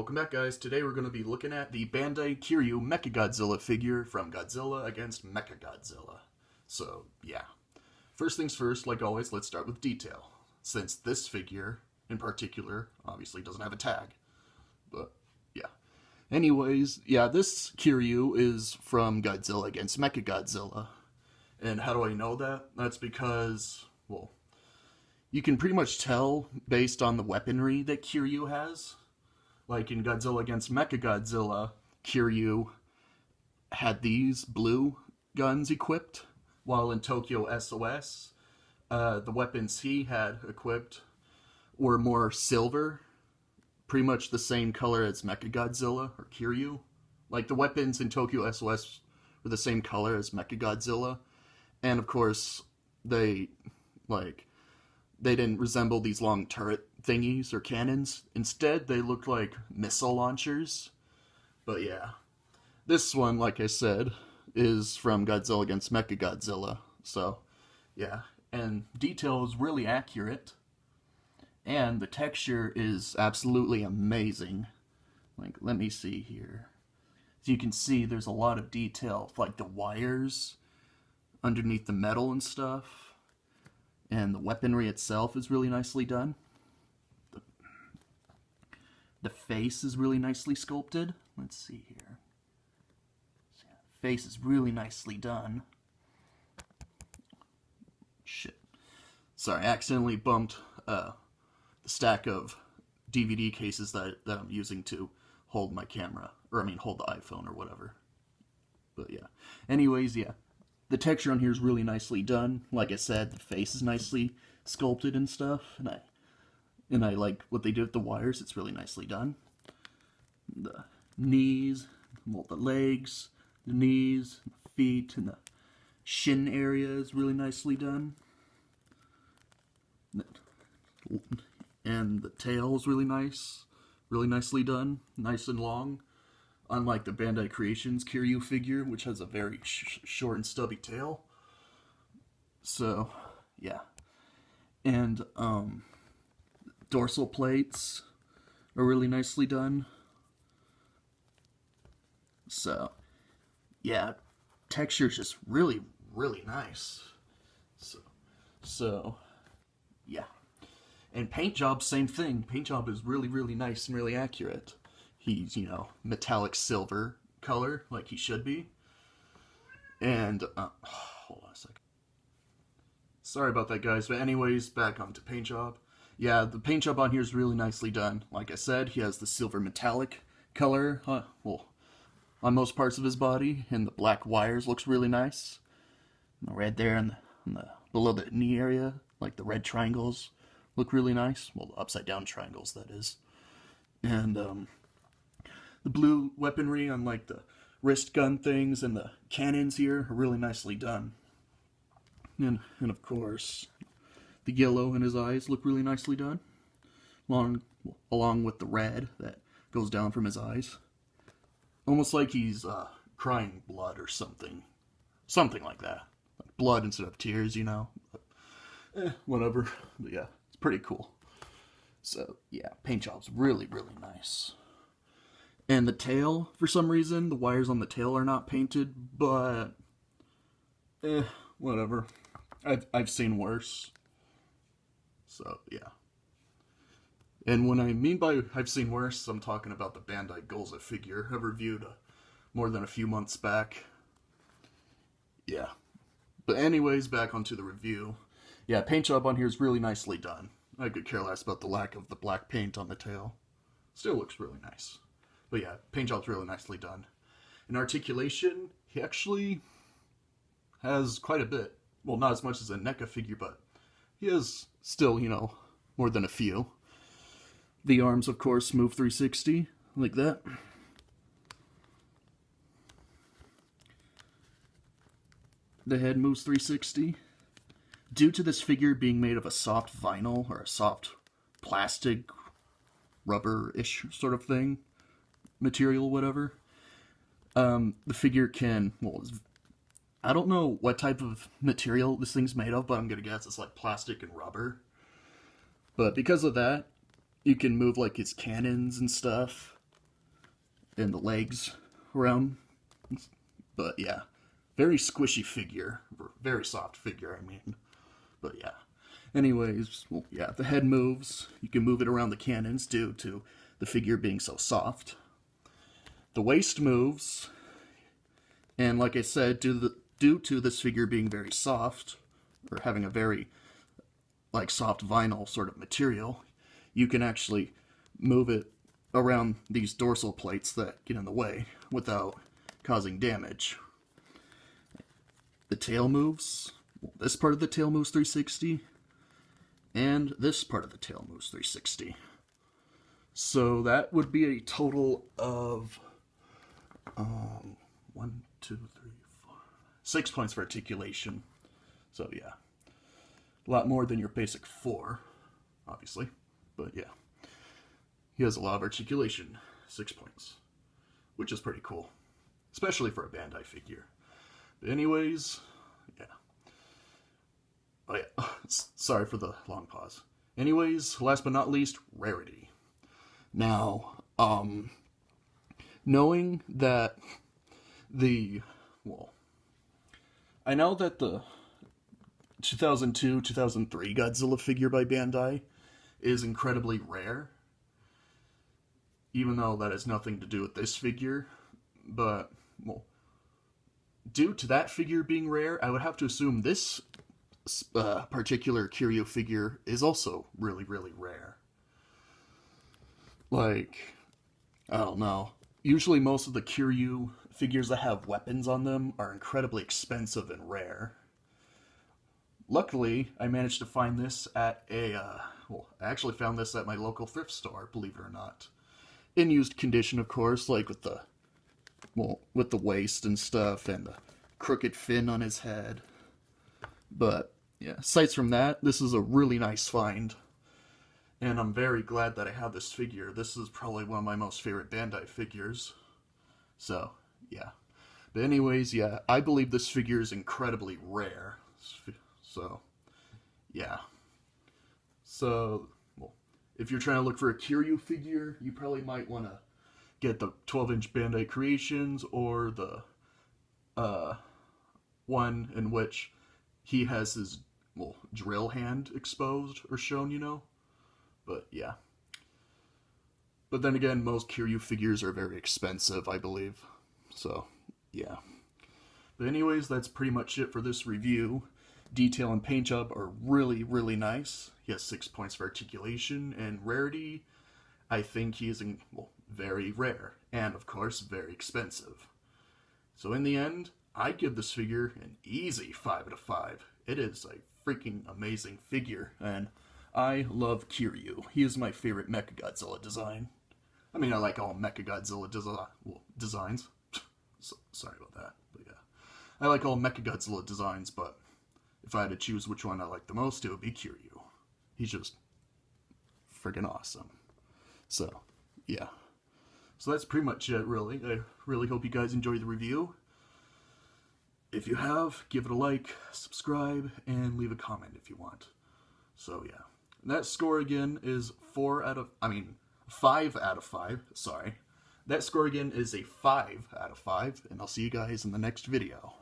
Welcome back, guys. Today we're going to be looking at the Bandai Kiryu Mechagodzilla figure from Godzilla against Mechagodzilla. So, yeah. First things first, like always, let's start with detail. Since this figure, in particular, obviously doesn't have a tag. But, yeah. Anyways, yeah, this Kiryu is from Godzilla against Mechagodzilla. And how do I know that? That's because, well, you can pretty much tell based on the weaponry that Kiryu has. Like in Godzilla against Mechagodzilla, Kiryu had these blue guns equipped, while in Tokyo SOS, the weapons he had equipped were more silver, pretty much the same color as Mechagodzilla or Kiryu. Like the weapons in Tokyo SOS were the same color as Mechagodzilla, and of course they didn't resemble these long turret thingies or cannons. Instead, they looked like missile launchers. But yeah, this one, like I said, is from Godzilla against Mechagodzilla. So, yeah, and detail is really accurate. And the texture is absolutely amazing. Like, let me see here. As you can see, there's a lot of detail, like the wires underneath the metal and stuff. And the weaponry itself is really nicely done. The face is really nicely sculpted. Let's see here. So yeah, the face is really nicely done. Shit. Sorry, I accidentally bumped the stack of DVD cases that I'm using to hold my camera. Or, I mean, hold the iPhone or whatever. But yeah. Anyways, yeah. The texture on here is really nicely done. Like I said, the face is nicely sculpted and stuff. And I like what they did with the wires. It's really nicely done. The knees, well, the legs, the knees, the feet, and the shin area is really nicely done. And the tail is really nice. Really nicely done. Nice and long. Unlike the Bandai Creations Kiryu figure, which has a very short and stubby tail. So, yeah. And, dorsal plates are really nicely done. So, yeah, texture's just really, really nice. So, yeah. And paint job, same thing. Paint job is really, really nice and really accurate. He's, metallic silver color, like he should be. And, hold on a second. Sorry about that, guys. But anyways, back onto paint job. Yeah, the paint job on here is really nicely done. Like I said, he has the silver metallic color, on most parts of his body. And the black wires looks really nice. And the red there and the below the knee area, like the red triangles, look really nice. Well, the upside down triangles, that is. And, the blue weaponry on like the wrist gun things and the cannons here are really nicely done. And of course, the yellow in his eyes look really nicely done. Along with the red that goes down from his eyes. Almost like he's crying blood or something. Something like that. Like blood instead of tears, But, whatever. But yeah, it's pretty cool. So yeah, paint job's really, really nice. And the tail, for some reason, the wires on the tail are not painted, but whatever. I've seen worse. So, yeah. And when I mean by I've seen worse, I'm talking about the Bandai Golza figure I reviewed more than a few months back. Yeah. But anyways, back onto the review. Yeah, paint job on here is really nicely done. I could care less about the lack of the black paint on the tail. Still looks really nice. But yeah, paint job's really nicely done. In articulation, he actually has quite a bit. Well, not as much as a NECA figure, but he has still, more than a few. The arms, of course, move 360, like that. The head moves 360. Due to this figure being made of a soft vinyl, or a soft plastic, rubber-ish sort of thing, material, whatever. The figure can, I don't know what type of material this thing's made of, but I'm gonna guess it's like plastic and rubber. But because of that, you can move like his cannons and stuff. and the legs around. But yeah, very squishy figure, very soft figure, I mean. But yeah. Anyways, well, yeah, the head moves. You can move it around the cannons due to the figure being so soft. The waist moves, and like I said, due to this figure being very soft, or having a very like soft vinyl sort of material, you can actually move it around these dorsal plates that get in the way without causing damage. The tail moves. Well, this part of the tail moves 360, and this part of the tail moves 360. So that would be a total of 1, 2, 3, 4, 6 points for articulation. So yeah, a lot more than your basic 4, obviously, but yeah. He has a lot of articulation, 6 points, which is pretty cool, especially for a Bandai figure. But anyways, yeah. Oh yeah, sorry for the long pause. Anyways, last but not least, rarity. Now, knowing that I know that the 2002-2003 Godzilla figure by Bandai is incredibly rare, even though that has nothing to do with this figure, but, well, due to that figure being rare, I would have to assume this particular Kiryu figure is also really, really rare. Like, I don't know. Usually most of the Kiryu figures that have weapons on them are incredibly expensive and rare. Luckily, I managed to find this at I actually found this at my local thrift store, believe it or not. In used condition, of course, like with the waist and stuff, and the crooked fin on his head. But, yeah, aside from that, this is a really nice find. And I'm very glad that I have this figure. This is probably one of my most favorite Bandai figures. So, yeah. But anyways, yeah, I believe this figure is incredibly rare. So, yeah. So, well, if you're trying to look for a Kiryu figure, you probably might want to get the 12-inch Bandai Creations, or the one in which he has his, drill hand exposed or shown, you know? But, yeah. But then again, most Kiryu figures are very expensive, I believe. So, yeah. But anyways, that's pretty much it for this review. Detail and paint job are really, really nice. He has 6 points for articulation, and rarity, I think he is, very rare. And, of course, very expensive. So in the end, I give this figure an easy 5 out of 5. It is a freaking amazing figure, and I love Kiryu. He is my favorite Mechagodzilla design. I mean, I like all Mechagodzilla designs. Sorry about that, but yeah. I like all Mechagodzilla designs, but if I had to choose which one I like the most, it would be Kiryu. He's just freaking awesome. So, yeah. So that's pretty much it, really. I really hope you guys enjoyed the review. If you have, give it a like, subscribe, and leave a comment if you want. So, yeah. That score again is 5 out of 5, sorry. That score again is a 5 out of 5, and I'll see you guys in the next video.